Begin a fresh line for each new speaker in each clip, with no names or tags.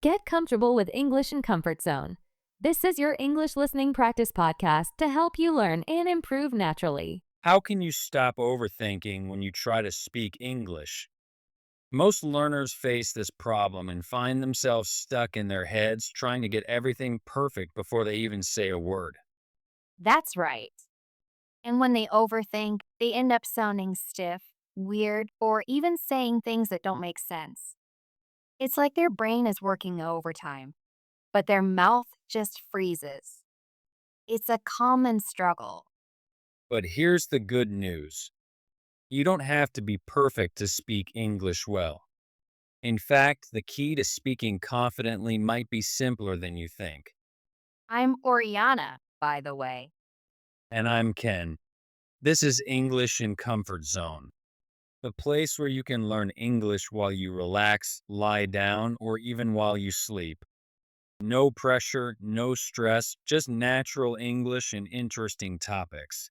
Get comfortable with English and Comfort Zone. This is your English listening practice podcast to help you learn and improve naturally.
How can you stop overthinking when you try to speak English? Most learners face this problem and find themselves stuck in their heads trying to get everything perfect before they even say a word.
That's right. And when they overthink, they end up sounding stiff, weird, or even saying things that don't make sense. It's like their brain is working overtime, but their mouth just freezes. It's a common struggle.
But here's the good news. You don't have to be perfect to speak English well. In fact, the key to speaking confidently might be simpler than you think.
I'm Oriana, by the way.
And I'm Ken. This is English in Comfort Zone, the place where you can learn English while you relax, lie down, or even while you sleep. No pressure, no stress, just natural English and interesting topics.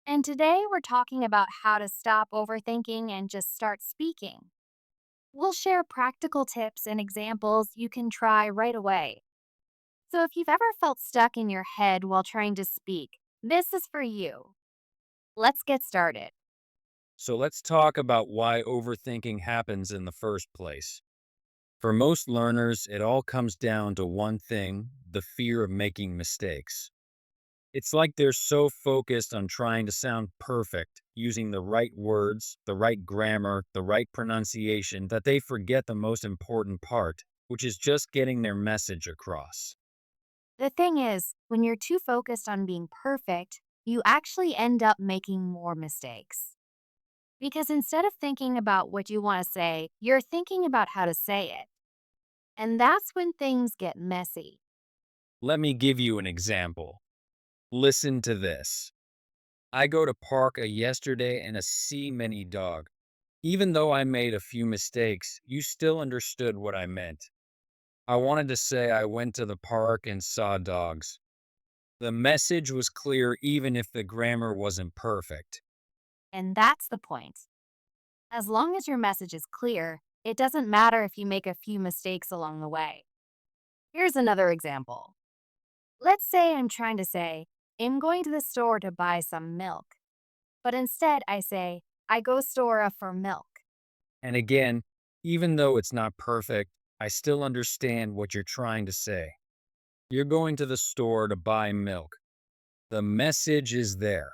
And today we're talking about how to stop overthinking and just start speaking. We'll share practical tips and examples you can try right away. So if you've ever felt stuck in your head while trying to speak, this is for you. Let's get started.
So let's talk about why overthinking happens in the first place. For most learners, it all comes down to one thing: the fear of making mistakes. It's like they're so focused on trying to sound perfect, using the right words, the right grammar, the right pronunciation, that they forget the most important part, which is just getting their message across.
The thing is, when you're too focused on being perfect, you actually end up making more mistakes. Because instead of thinking about what you want to say, you're thinking about how to say it. And that's when things get messy.
Let me give you an example. Listen to this. I go to park yesterday and see many dog. Even though I made a few mistakes, you still understood what I meant. I wanted to say I went to the park and saw dogs. The message was clear even if the grammar wasn't perfect.
And that's the point. As long as your message is clear, it doesn't matter if you make a few mistakes along the way. Here's another example. Let's say I'm trying to say, I'm going to the store to buy some milk. But instead, I say, I go store for milk.
And again, even though it's not perfect, I still understand what you're trying to say. You're going to the store to buy milk. The message is there.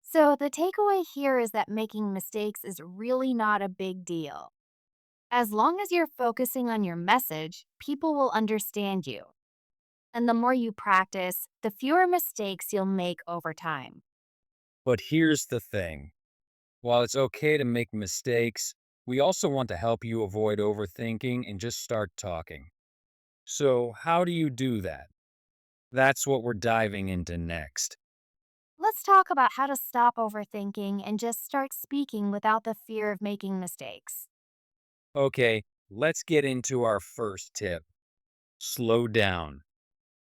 So the takeaway here is that making mistakes is really not a big deal. As long as you're focusing on your message, people will understand you. And the more you practice, the fewer mistakes you'll make over time.
But here's the thing. While it's okay to make mistakes, we also want to help you avoid overthinking and just start talking. So, how do you do that? That's what we're diving into next.
Let's talk about how to stop overthinking and just start speaking without the fear of making mistakes.
Okay, let's get into our first tip: slow down.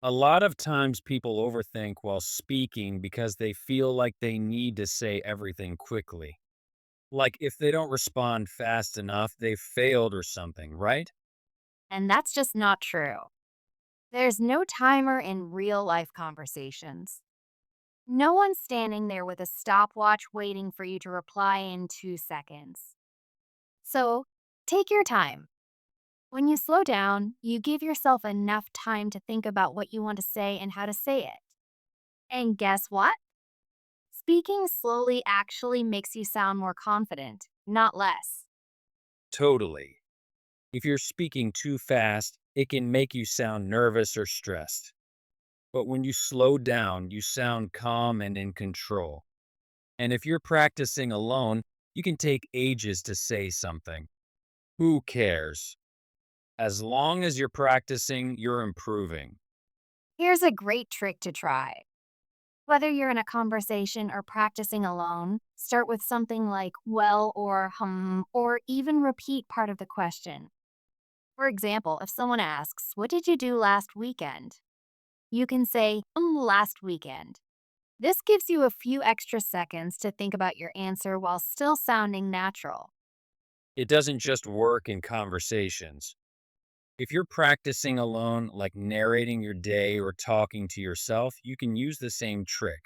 A lot of times people overthink while speaking because they feel like they need to say everything quickly. Like if they don't respond fast enough, they've failed or something, right?
And that's just not true. There's no timer in real life conversations. No one's standing there with a stopwatch waiting for you to reply in 2 seconds. So take your time. When you slow down, you give yourself enough time to think about what you want to say and how to say it. And guess what? Speaking slowly actually makes you sound more confident, not less.
Totally. If you're speaking too fast, it can make you sound nervous or stressed. But when you slow down, you sound calm and in control. And if you're practicing alone, you can take ages to say something. Who cares? As long as you're practicing, you're improving.
Here's a great trick to try. Whether you're in a conversation or practicing alone, start with something like well or or even repeat part of the question. For example, if someone asks, what did you do last weekend? You can say, last weekend. This gives you a few extra seconds to think about your answer while still sounding natural.
It doesn't just work in conversations. If you're practicing alone, like narrating your day or talking to yourself, you can use the same trick.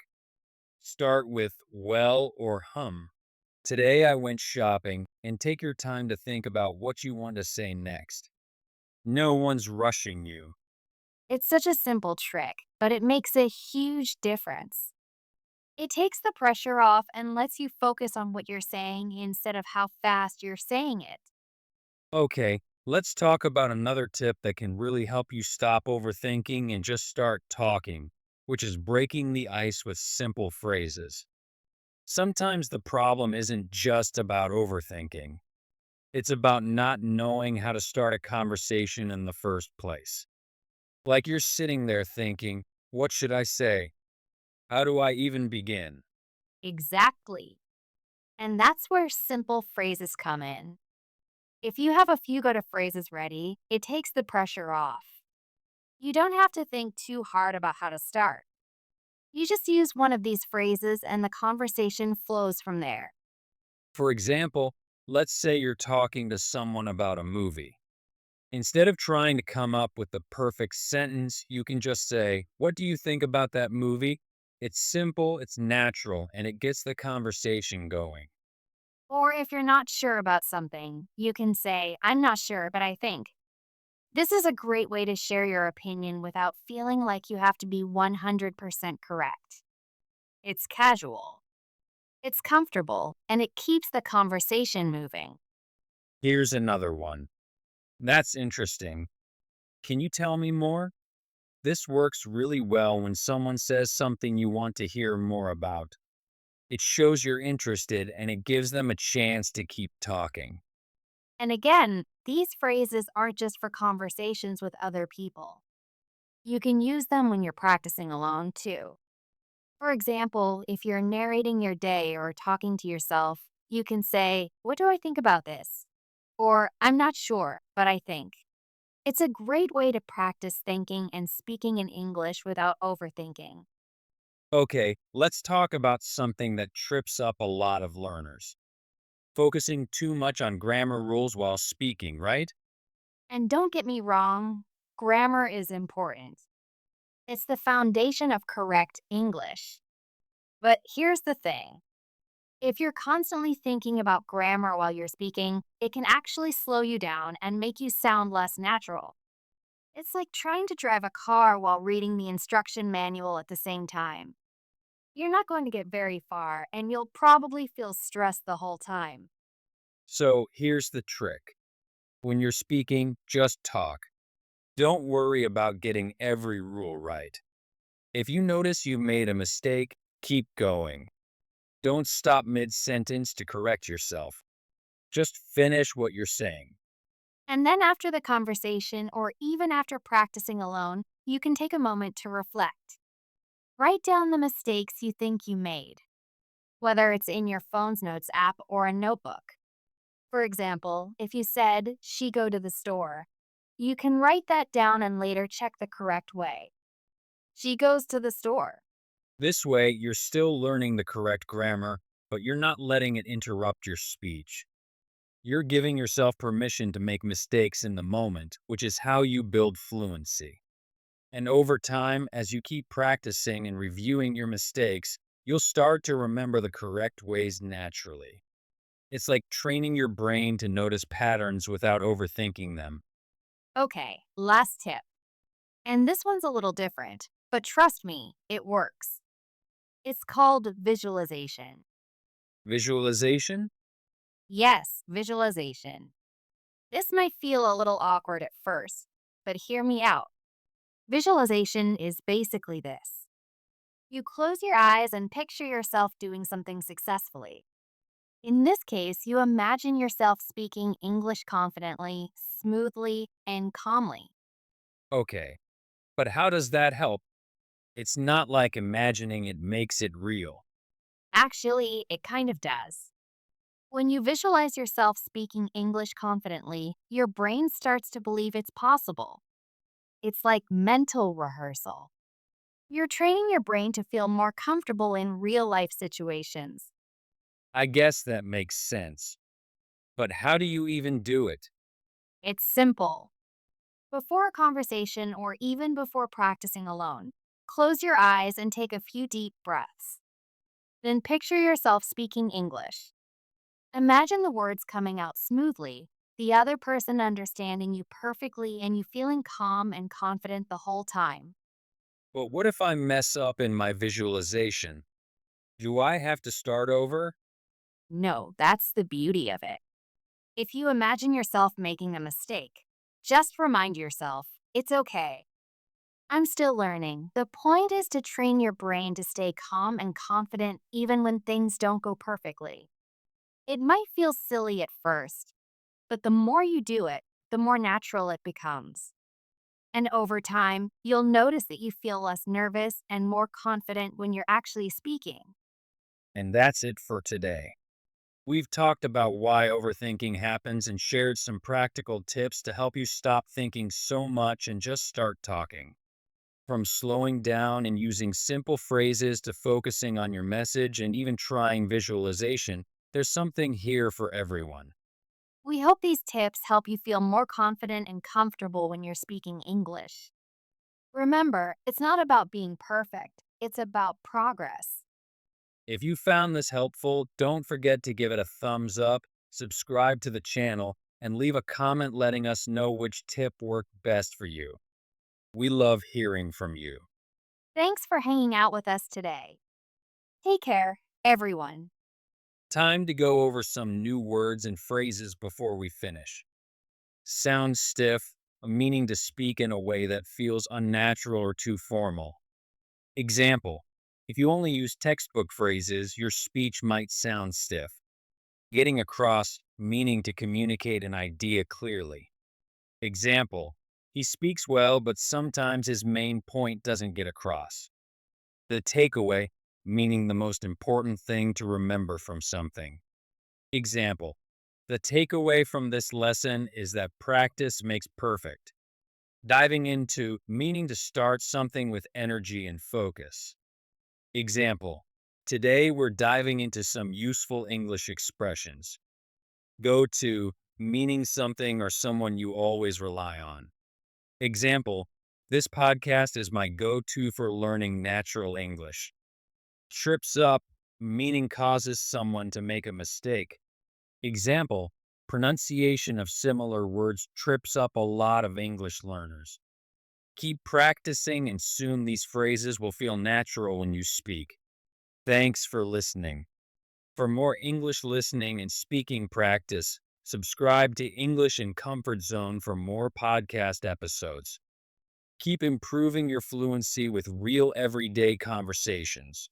Start with well or hum. Today I went shopping, and take your time to think about what you want to say next. No one's rushing you.
It's such a simple trick, but it makes a huge difference. It takes the pressure off and lets you focus on what you're saying instead of how fast you're saying it.
Okay, let's talk about another tip that can really help you stop overthinking and just start talking, which is breaking the ice with simple phrases. Sometimes the problem isn't just about overthinking. It's about not knowing how to start a conversation in the first place. Like you're sitting there thinking, what should I say? How do I even begin?
Exactly. And that's where simple phrases come in. If you have a few go to phrases ready, it takes the pressure off. You don't have to think too hard about how to start. You just use one of these phrases and the conversation flows from there.
For example, let's say you're talking to someone about a movie. Instead of trying to come up with the perfect sentence, you can just say, what do you think about that movie? It's simple, it's natural, and it gets the conversation going.
Or if you're not sure about something, you can say, I'm not sure, but I think. This is a great way to share your opinion without feeling like you have to be 100% correct. It's casual, it's comfortable, and it keeps the conversation moving.
Here's another one. That's interesting. Can you tell me more? This works really well when someone says something you want to hear more about. It shows you're interested and it gives them a chance to keep talking.
And again, these phrases aren't just for conversations with other people. You can use them when you're practicing alone, too. For example, if you're narrating your day or talking to yourself, you can say, what do I think about this? Or, I'm not sure, but I think. It's a great way to practice thinking and speaking in English without overthinking.
Okay, let's talk about something that trips up a lot of learners. Focusing too much on grammar rules while speaking, right?
And don't get me wrong, grammar is important. It's the foundation of correct English. But here's the thing, if you're constantly thinking about grammar while you're speaking, it can actually slow you down and make you sound less natural. It's like trying to drive a car while reading the instruction manual at the same time. You're not going to get very far, and you'll probably feel stressed the whole time.
So here's the trick. When you're speaking, just talk. Don't worry about getting every rule right. If you notice you made a mistake, keep going. Don't stop mid sentence to correct yourself. Just finish what you're saying.
And then after the conversation, or even after practicing alone, you can take a moment to reflect. Write down the mistakes you think you made, whether it's in your phone's notes app or a notebook. For example, if you said, she go to the store, you can write that down and later check the correct way. She goes to the store.
This way, you're still learning the correct grammar, but you're not letting it interrupt your speech. You're giving yourself permission to make mistakes in the moment, which is how you build fluency. And over time, as you keep practicing and reviewing your mistakes, you'll start to remember the correct ways naturally. It's like training your brain to notice patterns without overthinking them.
Okay, last tip. And this one's a little different, but trust me, it works. It's called visualization.
Visualization?
Yes, visualization. This might feel a little awkward at first, but hear me out. Visualization is basically this: you close your eyes and picture yourself doing something successfully. In this case, you imagine yourself speaking English confidently, smoothly, and calmly.
Okay, but how does that help? It's not like imagining it makes it real.
Actually, it kind of does. When you visualize yourself speaking English confidently, your brain starts to believe it's possible. It's like mental rehearsal. You're training your brain to feel more comfortable in real life situations.
I guess that makes sense. But how do you even do it?
It's simple. Before a conversation or even before practicing alone, close your eyes and take a few deep breaths. Then picture yourself speaking English. Imagine the words coming out smoothly, the other person understanding you perfectly, and you feeling calm and confident the whole time.
But what if I mess up in my visualization? Do I have to start over?
No, that's the beauty of it. If you imagine yourself making a mistake, just remind yourself it's okay. I'm still learning. The point is to train your brain to stay calm and confident even when things don't go perfectly. It might feel silly at first, but the more you do it, the more natural it becomes. And over time, you'll notice that you feel less nervous and more confident when you're actually speaking.
And that's it for today. We've talked about why overthinking happens and shared some practical tips to help you stop thinking so much and just start talking. From slowing down and using simple phrases to focusing on your message and even trying visualization, there's something here for everyone.
We hope these tips help you feel more confident and comfortable when you're speaking English. Remember, it's not about being perfect, it's about progress.
If you found this helpful, don't forget to give it a thumbs up, subscribe to the channel, and leave a comment letting us know which tip worked best for you. We love hearing from you.
Thanks for hanging out with us today. Take care, everyone.
Time to go over some new words and phrases before we finish. Sound stiff, meaning to speak in a way that feels unnatural or too formal. Example: if you only use textbook phrases, your speech might sound stiff. Getting across, meaning to communicate an idea clearly. Example: he speaks well, but sometimes his main point doesn't get across. The takeaway, meaning the most important thing to remember from something. Example: the takeaway from this lesson is that practice makes perfect. Diving into, meaning to start something with energy and focus. Example: today we're diving into some useful English expressions. Go to, meaning something or someone you always rely on. Example: this podcast is my go to for learning natural English. Trips up, meaning causes someone to make a mistake. Example: pronunciation of similar words trips up a lot of English learners. Keep practicing, and soon these phrases will feel natural when you speak. Thanks for listening. For more English listening and speaking practice, subscribe to English in Comfort Zone for more podcast episodes. Keep improving your fluency with real everyday conversations.